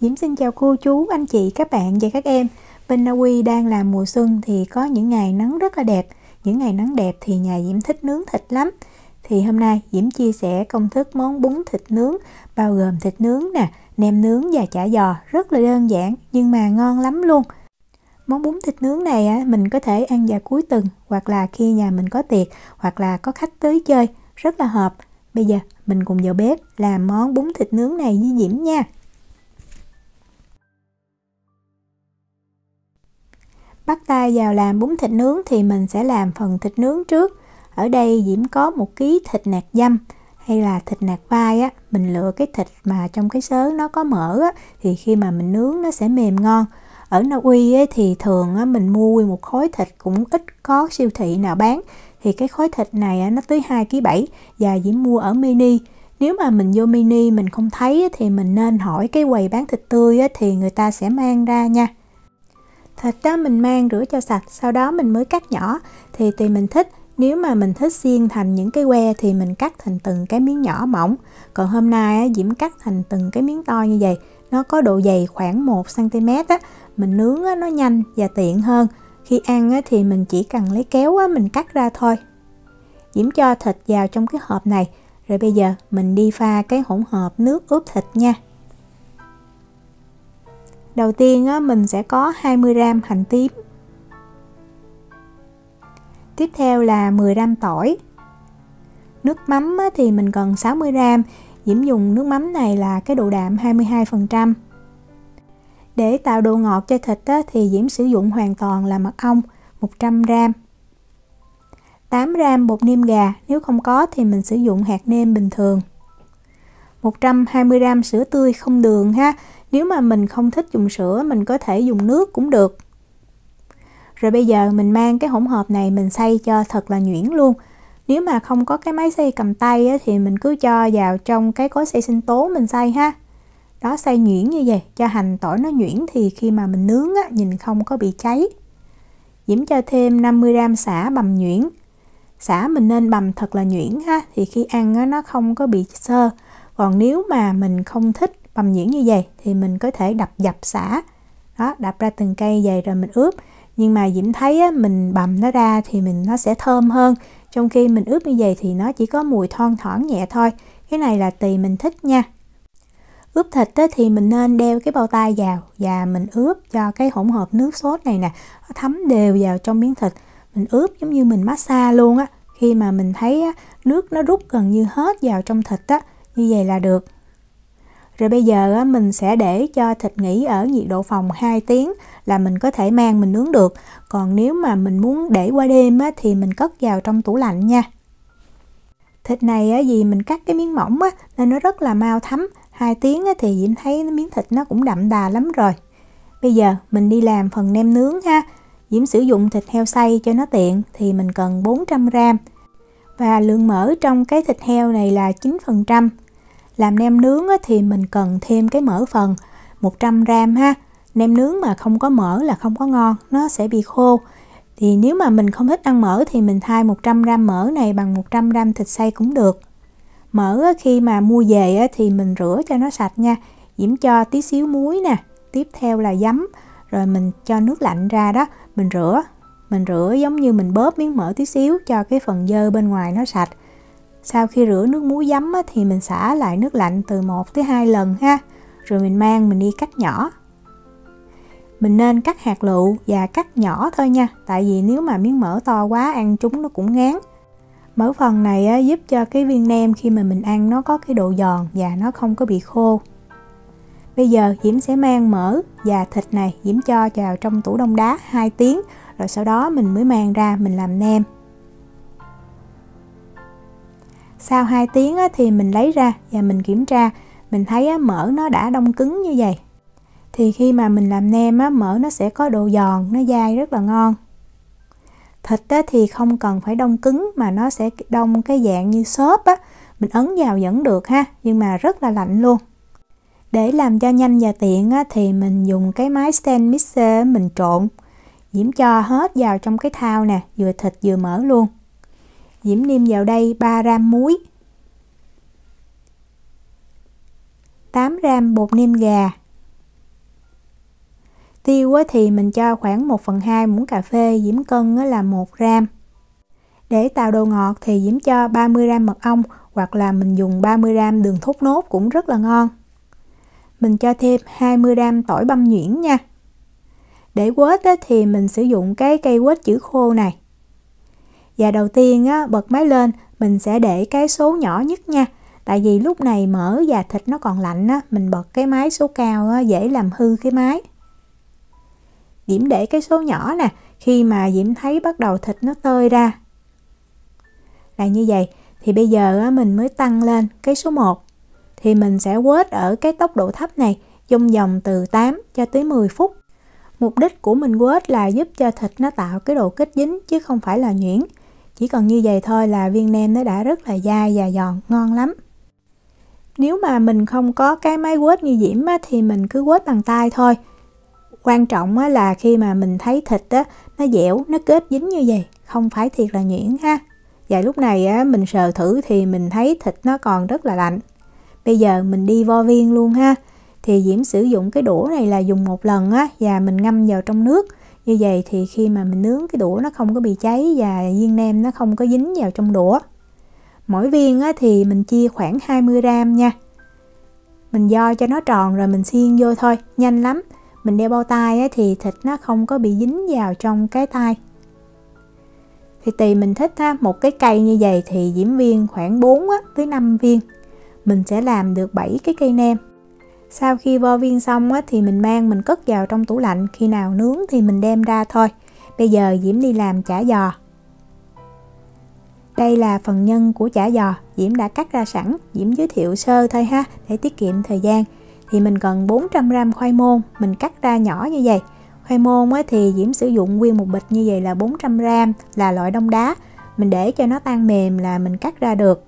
Diễm xin chào cô chú, anh chị, các bạn và các em. Bên Na Uy đang là mùa xuân thì có những ngày nắng rất là đẹp. Những ngày nắng đẹp thì nhà Diễm thích nướng thịt lắm. Thì hôm nay Diễm chia sẻ công thức món bún thịt nướng, bao gồm thịt nướng nè, nem nướng và chả giò. Rất là đơn giản nhưng mà ngon lắm luôn. Món bún thịt nướng này mình có thể ăn vào cuối tuần, hoặc là khi nhà mình có tiệc, hoặc là có khách tới chơi. Rất là hợp. Bây giờ mình cùng vào bếp làm món bún thịt nướng này với Diễm nha. Bắt tay vào làm bún thịt nướng thì mình sẽ làm phần thịt nướng trước. Ở đây Diễm có 1 kg thịt nạc dăm hay là thịt nạc vai mình lựa cái thịt mà trong cái xớ nó có mỡ thì khi mà mình nướng nó sẽ mềm ngon. Ở Na Uy thì thường mình mua nguyên một khối thịt, cũng ít có siêu thị nào bán. Thì cái khối thịt này nó tới 2,7 kg và Diễm mua ở mini. Nếu mà mình vô mini mình không thấy thì mình nên hỏi cái quầy bán thịt tươi thì người ta sẽ mang ra nha. Thịt mình mang rửa cho sạch, sau đó mình mới cắt nhỏ. Thì tùy mình thích, nếu mà mình thích xiên thành những cái que thì mình cắt thành từng cái miếng nhỏ mỏng. Còn hôm nay Diễm cắt thành từng cái miếng to như vậy. Nó có độ dày khoảng 1 cm mình nướng nó nhanh và tiện hơn. Khi ăn thì mình chỉ cần lấy kéo mình cắt ra thôi. Diễm cho thịt vào trong cái hộp này. Rồi bây giờ mình đi pha cái hỗn hợp nước ướp thịt nha. Đầu tiên mình sẽ có 20 g hành tím. Tiếp theo là 10 g tỏi. Nước mắm thì mình cần 60 g. Diễm dùng nước mắm này là cái độ đạm 22%. Để tạo độ ngọt cho thịt thì Diễm sử dụng hoàn toàn là mật ong 100 g. 8 g bột nêm gà, nếu không có thì mình sử dụng hạt nêm bình thường. 120 g sữa tươi không đường ha. Nếu mà mình không thích dùng sữa mình có thể dùng nước cũng được. Rồi bây giờ mình mang cái hỗn hợp này mình xay cho thật là nhuyễn luôn. Nếu mà không có cái máy xay cầm tay thì mình cứ cho vào trong cái cối xay sinh tố mình xay ha. Đó, xay nhuyễn như vậy cho hành tỏi nó nhuyễn thì khi mà mình nướng nhìn không có bị cháy. Diễm cho thêm 50 g sả bằm nhuyễn. Sả mình nên bằm thật là nhuyễn ha, thì khi ăn nó không có bị xơ. Còn nếu mà mình không thích bằm nhuyễn như vậy thì mình có thể đập dập sả. Đó, đập ra từng cây vậy rồi mình ướp. Nhưng mà Diễm thấy mình bằm nó ra thì nó sẽ thơm hơn. Trong khi mình ướp như vậy thì nó chỉ có mùi thoang thoảng nhẹ thôi. Cái này là tùy mình thích nha. Ướp thịt thì mình nên đeo cái bao tay vào và mình ướp cho cái hỗn hợp nước sốt này nè nó thấm đều vào trong miếng thịt. Mình ướp giống như mình massage luôn Khi mà mình thấy nước nó rút gần như hết vào trong thịt như vậy là được. Rồi bây giờ mình sẽ để cho thịt nghỉ ở nhiệt độ phòng 2 tiếng là mình có thể mang mình nướng được. Còn nếu mà mình muốn để qua đêm thì mình cất vào trong tủ lạnh nha. Thịt này vì mình cắt cái miếng mỏng nên nó rất là mau thấm. 2 tiếng thì Diễm thấy miếng thịt nó cũng đậm đà lắm rồi. Bây giờ mình đi làm phần nem nướng ha. Diễm sử dụng thịt heo xay cho nó tiện thì mình cần 400 g. Và lượng mỡ trong cái thịt heo này là 9%. Làm nem nướng thì mình cần thêm cái mỡ phần 100 g ha. Nem nướng mà không có mỡ là không có ngon, nó sẽ bị khô. Thì nếu mà mình không thích ăn mỡ thì mình thay 100 g mỡ này bằng 100 g thịt xay cũng được. Mỡ khi mà mua về thì mình rửa cho nó sạch nha. Diễm cho tí xíu muối nè. Tiếp theo là giấm. Rồi mình cho nước lạnh ra đó. Mình rửa giống như mình bóp miếng mỡ tí xíu cho cái phần dơ bên ngoài nó sạch. Sau khi rửa nước muối giấm thì mình xả lại nước lạnh từ 1 tới 2 lần ha. Rồi mình đi cắt nhỏ. Mình nên cắt hạt lựu và cắt nhỏ thôi nha. Tại vì nếu mà miếng mỡ to quá ăn chúng nó cũng ngán. Mỡ phần này giúp cho cái viên nem khi mà mình ăn nó có cái độ giòn và nó không có bị khô. Bây giờ Diễm sẽ mang mỡ và thịt này Diễm cho vào trong tủ đông đá 2 tiếng. Rồi sau đó mình mới mang ra mình làm nem. Sau 2 tiếng thì mình lấy ra và mình kiểm tra. Mình thấy mỡ nó đã đông cứng như vậy. Thì khi mà mình làm nem mỡ nó sẽ có độ giòn, nó dai rất là ngon. Thịt thì không cần phải đông cứng mà nó sẽ đông cái dạng như xốp Mình ấn vào vẫn được ha, nhưng mà rất là lạnh luôn. Để làm cho nhanh và tiện thì mình dùng cái máy stand mixer mình trộn. Diễm cho hết vào trong cái thau nè, vừa thịt vừa mỡ luôn. Diễm nêm vào đây 3 g muối, 8 g bột nêm gà, Tiêu thì mình cho khoảng 1/2 muỗng cà phê, Diễm cân là 1 gram. Để tạo đồ ngọt thì Diễm cho 30 gram mật ong hoặc là mình dùng 30 gram đường thốt nốt cũng rất là ngon. Mình cho thêm 20 gram tỏi băm nhuyễn nha. Để quết thì mình sử dụng cái cây quết chữ khô này. Và đầu tiên bật máy lên, mình sẽ để cái số nhỏ nhất nha. Tại vì lúc này mỡ và thịt nó còn lạnh mình bật cái máy số cao dễ làm hư cái máy. Diễm để cái số nhỏ nè, khi mà Diễm thấy bắt đầu thịt nó tơi ra là như vậy thì bây giờ mình mới tăng lên cái số 1. Thì mình sẽ quết ở cái tốc độ thấp này trong vòng từ 8 cho tới 10 phút. Mục đích của mình quết là giúp cho thịt nó tạo cái độ kết dính chứ không phải là nhuyễn. Chỉ cần như vậy thôi là viên nem nó đã rất là dai và giòn, ngon lắm. Nếu mà mình không có cái máy quết như Diễm thì mình cứ quết bằng tay thôi. Quan trọng là khi mà mình thấy thịt nó dẻo, nó kết dính như vậy, không phải thiệt là nhuyễn ha. Và lúc này mình sờ thử thì mình thấy thịt nó còn rất là lạnh. Bây giờ mình đi vo viên luôn ha. Thì Diễm sử dụng cái đũa này là dùng một lần và mình ngâm vào trong nước. Như vậy thì khi mà mình nướng cái đũa nó không có bị cháy và viên nem nó không có dính vào trong đũa. Mỗi viên thì mình chia khoảng 20 gram nha. Mình vo cho nó tròn rồi mình xiên vô thôi, nhanh lắm. Mình đeo bao tay thì thịt nó không có bị dính vào trong cái tay. Thì tùy mình thích một cái cây như vậy thì Diễm viên khoảng 4 tới 5 viên. Mình sẽ làm được 7 cái cây nem. Sau khi vo viên xong thì mình mang mình cất vào trong tủ lạnh, khi nào nướng thì mình đem ra thôi. Bây giờ Diễm đi làm chả giò. Đây là phần nhân của chả giò, Diễm đã cắt ra sẵn, Diễm giới thiệu sơ thôi ha, để tiết kiệm thời gian. Thì mình cần 400 gram khoai môn, mình cắt ra nhỏ như vậy. Khoai môn thì Diễm sử dụng nguyên một bịch như vậy là 400 gram, là loại đông đá. Mình để cho nó tan mềm là mình cắt ra được.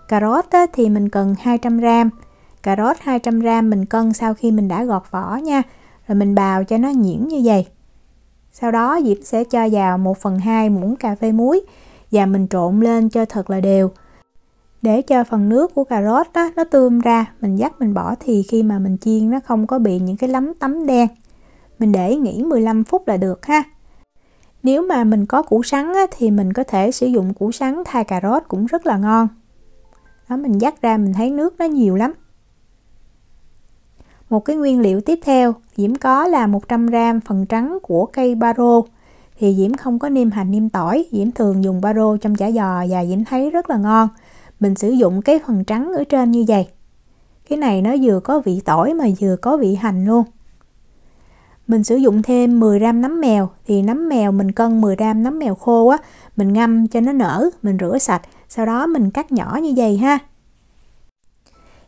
Cà rốt thì mình cần 200 gram. Cà rốt 200 gram mình cân sau khi mình đã gọt vỏ nha. Rồi mình bào cho nó nhuyễn như vậy. Sau đó Diễm sẽ cho vào 1/2 muỗng cà phê muối và mình trộn lên cho thật là đều. Để cho phần nước của cà rốt nó tươm ra, mình dắt mình bỏ thì khi mà mình chiên nó không có bị những cái lấm tấm đen. Mình để nghỉ 15 phút là được ha. Nếu mà mình có củ sắn thì mình có thể sử dụng củ sắn thay cà rốt cũng rất là ngon. Đó, mình dắt ra mình thấy nước nó nhiều lắm. Một cái nguyên liệu tiếp theo Diễm có là 100 gram phần trắng của cây baro. Thì Diễm không có nêm hành nêm tỏi, Diễm thường dùng baro trong chả giò và Diễm thấy rất là ngon. Mình sử dụng cái phần trắng ở trên như vậy. Cái này nó vừa có vị tỏi mà vừa có vị hành luôn. Mình sử dụng thêm 10 gram nấm mèo. Thì nấm mèo mình cân 10 gram nấm mèo khô mình ngâm cho nó nở, mình rửa sạch, sau đó mình cắt nhỏ như vậy ha.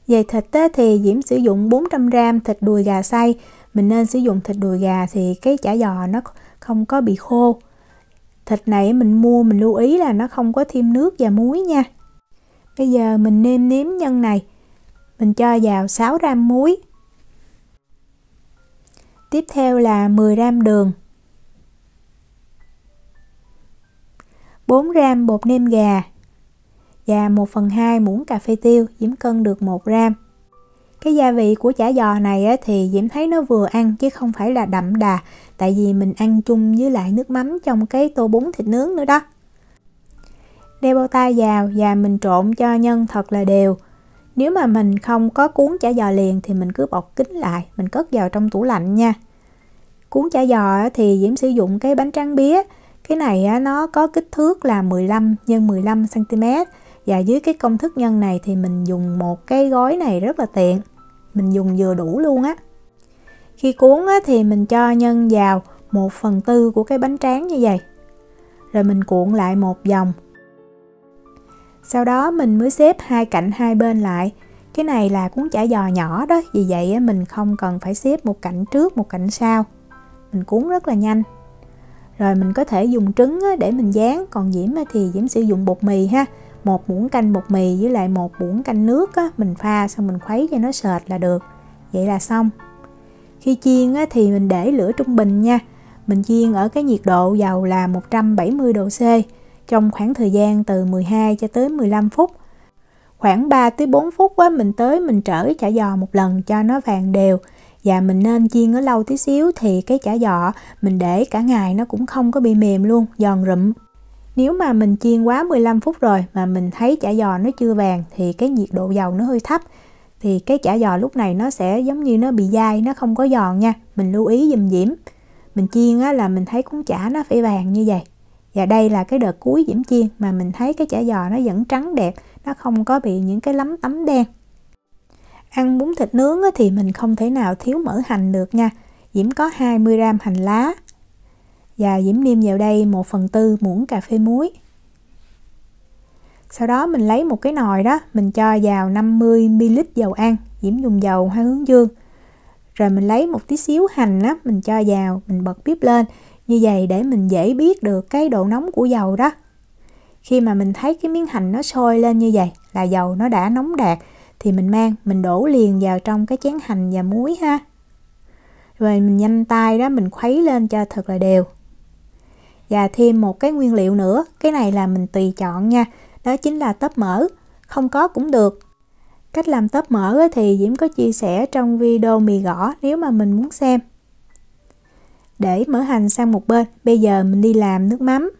Về thịt thì Diễm sử dụng 400 gram thịt đùi gà xay. Mình nên sử dụng thịt đùi gà thì cái chả giò nó không có bị khô. Thịt này mình mua mình lưu ý là nó không có thêm nước và muối nha. Bây giờ mình nêm nếm nhân này. Mình cho vào 6 gram muối. Tiếp theo là 10 gram đường. 4 gram bột nêm gà. Và 1/2 muỗng cà phê tiêu, Diễm cân được 1 gram. Cái gia vị của chả giò này thì Diễm thấy nó vừa ăn chứ không phải là đậm đà. Tại vì mình ăn chung với lại nước mắm trong cái tô bún thịt nướng nữa đó. Đeo bao tay vào và mình trộn cho nhân thật là đều. Nếu mà mình không có cuốn chả giò liền thì mình cứ bọc kín lại, mình cất vào trong tủ lạnh nha. Cuốn chả giò thì Diễm sử dụng cái bánh tráng bía. Cái này nó có kích thước là 15 x 15 cm. Và dưới cái công thức nhân này thì mình dùng một cái gói này rất là tiện. Mình dùng vừa đủ luôn á. Khi cuốn thì mình cho nhân vào 1/4 của cái bánh tráng như vậy. Rồi mình cuộn lại một vòng. Sau đó mình mới xếp hai cạnh hai bên lại. Cái này là cuốn chả giò nhỏ đó, vì vậy mình không cần phải xếp một cạnh trước một cạnh sau. Mình cuốn rất là nhanh. Rồi mình có thể dùng trứng để mình dán, còn Diễm thì Diễm sử dụng bột mì ha. 1 muỗng canh bột mì với lại 1 muỗng canh nước mình pha xong mình khuấy cho nó sệt là được. Vậy là xong. Khi chiên thì mình để lửa trung bình nha. Mình chiên ở cái nhiệt độ dầu là 170 độ C trong khoảng thời gian từ 12 cho tới 15 phút. Khoảng 3 tới 4 phút mình tới mình trở chả giò một lần cho nó vàng đều. Và mình nên chiên nó lâu tí xíu thì cái chả giò mình để cả ngày nó cũng không có bị mềm luôn, giòn rụm. Nếu mà mình chiên quá 15 phút rồi mà mình thấy chả giò nó chưa vàng thì cái nhiệt độ dầu nó hơi thấp, thì cái chả giò lúc này nó sẽ giống như nó bị dai, nó không có giòn nha. Mình lưu ý giùm Diễm. Mình chiên á, là mình thấy cuốn chả nó phải vàng như vậy. Và đây là cái đợt cuối Diễm chiên mà mình thấy cái chả giò nó vẫn trắng đẹp, nó không có bị những cái lấm tấm đen. Ăn bún thịt nướng á, thì mình không thể nào thiếu mỡ hành được nha. Diễm có 20g hành lá. Và Diễm nêm vào đây 1/4 muỗng cà phê muối. Sau đó mình lấy một cái nồi đó, mình cho vào 50ml dầu ăn. Diễm dùng dầu hoa hướng dương. Rồi mình lấy một tí xíu hành á, mình cho vào, mình bật bếp lên. Như vậy để mình dễ biết được cái độ nóng của dầu đó. Khi mà mình thấy cái miếng hành nó sôi lên như vậy là dầu nó đã nóng đạt, thì mình đổ liền vào trong cái chén hành và muối ha. Rồi mình nhanh tay đó, mình khuấy lên cho thật là đều. Và thêm một cái nguyên liệu nữa, cái này là mình tùy chọn nha, đó chính là tóp mỡ, không có cũng được. Cách làm tóp mỡ thì Diễm có chia sẻ trong video mì gõ nếu mà mình muốn xem. Để mỡ hành sang một bên, bây giờ mình đi làm nước mắm.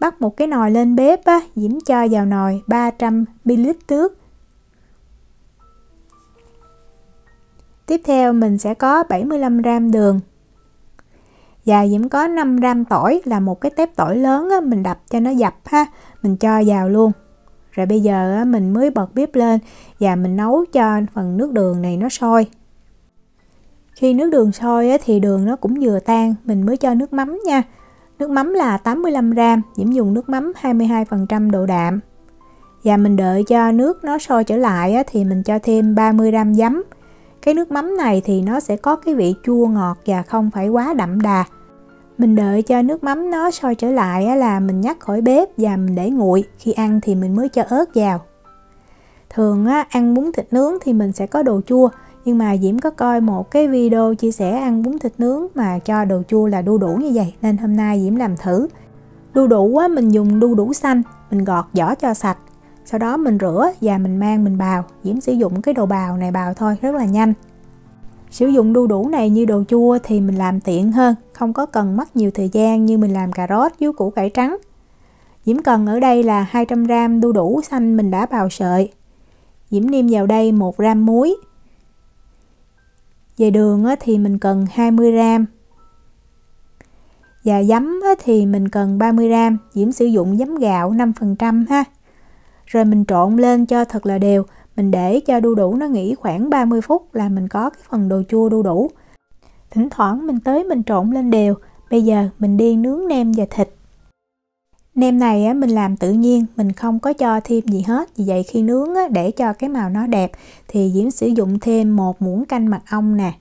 Bắt một cái nồi lên bếp á, Diễm cho vào nồi 300ml nước. Tiếp theo mình sẽ có 75g đường. Và Diễm có 5g tỏi, là một cái tép tỏi lớn á, mình đập cho nó dập ha, mình cho vào luôn. Rồi bây giờ á, mình mới bật bếp lên và mình nấu cho phần nước đường này nó sôi. Khi nước đường sôi á, thì đường nó cũng vừa tan, mình mới cho nước mắm nha. Nước mắm là 85g, Diễm dùng nước mắm 22% độ đạm. Và mình đợi cho nước nó sôi trở lại á, thì mình cho thêm 30g giấm. Cái nước mắm này thì nó sẽ có cái vị chua ngọt và không phải quá đậm đà. Mình đợi cho nước mắm nó sôi trở lại á, là mình nhắc khỏi bếp và mình để nguội. Khi ăn thì mình mới cho ớt vào. Thường á, ăn bún thịt nướng thì mình sẽ có đồ chua. Nhưng mà Diễm có coi một cái video chia sẻ ăn bún thịt nướng mà cho đồ chua là đu đủ như vậy, nên hôm nay Diễm làm thử. Đu đủ á, mình dùng đu đủ xanh, mình gọt vỏ cho sạch. Sau đó mình rửa và mình mang mình bào. Diễm sử dụng cái đồ bào này bào thôi, rất là nhanh. Sử dụng đu đủ này như đồ chua thì mình làm tiện hơn, không có cần mất nhiều thời gian như mình làm cà rốt với củ cải trắng. Diễm cần ở đây là 200g đu đủ xanh mình đã bào sợi. Diễm nêm vào đây 1g muối. Về đường thì mình cần 20g. Và giấm thì mình cần 30g. Diễm sử dụng giấm gạo 5% ha. Rồi mình trộn lên cho thật là đều. Mình để cho đu đủ nó nghỉ khoảng 30 phút là mình có cái phần đồ chua đu đủ. Thỉnh thoảng mình tới mình trộn lên đều. Bây giờ mình đi nướng nem và thịt. Nem này mình làm tự nhiên, mình không có cho thêm gì hết. Vì vậy khi nướng để cho cái màu nó đẹp thì Diễm sử dụng thêm 1 muỗng canh mật ong nè.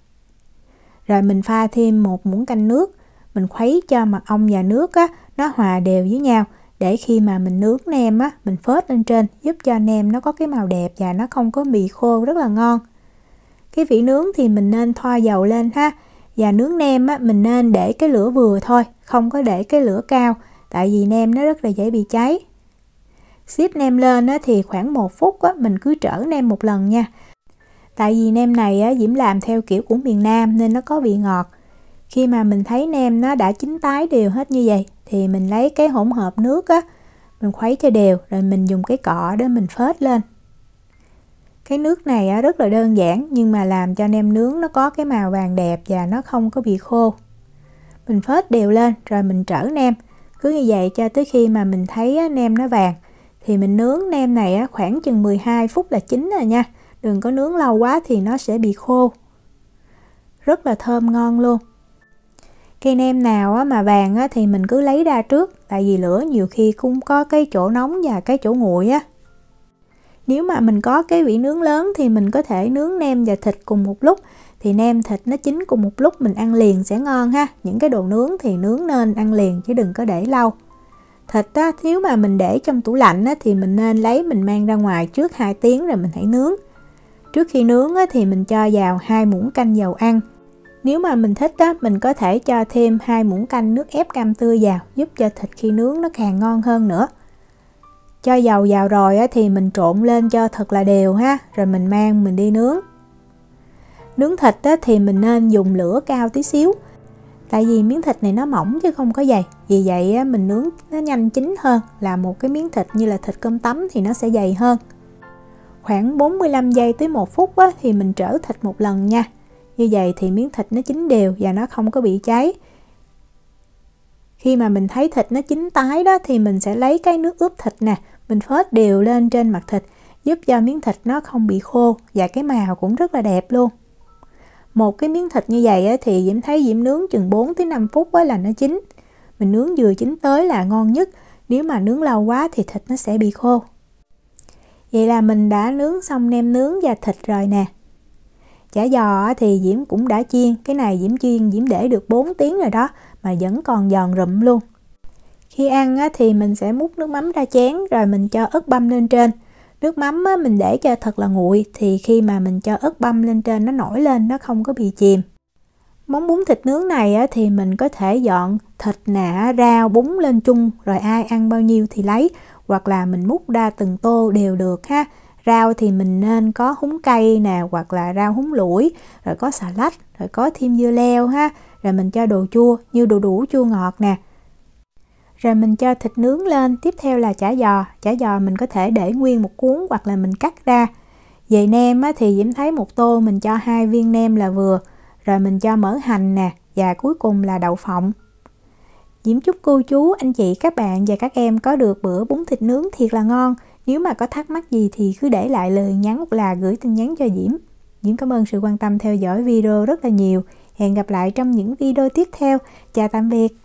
Rồi mình pha thêm 1 muỗng canh nước. Mình khuấy cho mật ong và nước nó hòa đều với nhau. Để khi mà mình nướng nem mình phết lên trên, giúp cho nem nó có cái màu đẹp và nó không có bị khô, rất là ngon. Cái vị nướng thì mình nên thoa dầu lên ha. Và nướng nem mình nên để cái lửa vừa thôi, không có để cái lửa cao. Tại vì nem nó rất là dễ bị cháy. Xếp nem lên thì khoảng 1 phút mình cứ trở nem một lần nha. Tại vì nem này Diễm làm theo kiểu của miền Nam nên nó có vị ngọt. Khi mà mình thấy nem nó đã chín tái đều hết như vậy thì mình lấy cái hỗn hợp nước mình khuấy cho đều, rồi mình dùng cái cọ để mình phết lên. Cái nước này rất là đơn giản nhưng mà làm cho nem nướng nó có cái màu vàng đẹp và nó không có bị khô. Mình phết đều lên rồi mình trở nem. Cứ như vậy cho tới khi mà mình thấy nem nó vàng thì mình nướng nem này khoảng chừng 12 phút là chín rồi nha. Đừng có nướng lâu quá thì nó sẽ bị khô. Rất là thơm ngon luôn. Cây nem nào mà vàng thì mình cứ lấy ra trước. Tại vì lửa nhiều khi cũng có cái chỗ nóng và cái chỗ nguội Nếu mà mình có cái vỉ nướng lớn thì mình có thể nướng nem và thịt cùng một lúc. Thì nem thịt nó chín cùng một lúc mình ăn liền sẽ ngon ha. Những cái đồ nướng thì nướng nên ăn liền chứ đừng có để lâu. Thịt nếu mà mình để trong tủ lạnh thì mình nên lấy mình mang ra ngoài trước 2 tiếng rồi mình hãy nướng. Trước khi nướng thì mình cho vào 2 muỗng canh dầu ăn. Nếu mà mình thích mình có thể cho thêm 2 muỗng canh nước ép cam tươi vào, giúp cho thịt khi nướng nó càng ngon hơn nữa. Cho dầu vào rồi thì mình trộn lên cho thật là đều ha, rồi mình mang mình đi nướng. Nướng thịt thì mình nên dùng lửa cao tí xíu, tại vì miếng thịt này nó mỏng chứ không có dày. Vì vậy mình nướng nó nhanh chín hơn là một cái miếng thịt như là thịt cơm tấm thì nó sẽ dày hơn. Khoảng 45 giây tới 1 phút thì mình trở thịt một lần nha. Như vậy thì miếng thịt nó chín đều và nó không có bị cháy. Khi mà mình thấy thịt nó chín tái đó thì mình sẽ lấy cái nước ướp thịt nè, mình phết đều lên trên mặt thịt, giúp cho miếng thịt nó không bị khô và cái màu cũng rất là đẹp luôn. Một cái miếng thịt như vậy thì Diễm thấy Diễm nướng chừng 4 tới 5 phút là nó chín. Mình nướng vừa chín tới là ngon nhất, nếu mà nướng lâu quá thì thịt nó sẽ bị khô. Vậy là mình đã nướng xong nem nướng và thịt rồi nè. Chả giò thì Diễm cũng đã chiên, cái này Diễm chiên Diễm để được 4 tiếng rồi đó mà vẫn còn giòn rụm luôn. Khi ăn thì mình sẽ múc nước mắm ra chén rồi mình cho ớt băm lên trên. Nước mắm mình để cho thật là nguội thì khi mà mình cho ớt băm lên trên nó nổi lên, nó không có bị chìm. Món bún thịt nướng này thì mình có thể dọn thịt nè, rau, bún lên chung rồi ai ăn bao nhiêu thì lấy, hoặc là mình múc ra từng tô đều được ha. Rau thì mình nên có húng cây nè, hoặc là rau húng lủi, rồi có xà lách, rồi có thêm dưa leo ha, rồi mình cho đồ chua như đu đủ chua ngọt nè. Rồi mình cho thịt nướng lên, tiếp theo là chả giò mình có thể để nguyên một cuốn hoặc là mình cắt ra. Về nem thì Diễm thấy một tô mình cho 2 viên nem là vừa, rồi mình cho mỡ hành nè, và cuối cùng là đậu phộng. Diễm chúc cô chú, anh chị, các bạn và các em có được bữa bún thịt nướng thiệt là ngon. Nếu mà có thắc mắc gì thì cứ để lại lời nhắn hoặc là gửi tin nhắn cho Diễm. Diễm cảm ơn sự quan tâm theo dõi video rất là nhiều. Hẹn gặp lại trong những video tiếp theo. Chào tạm biệt.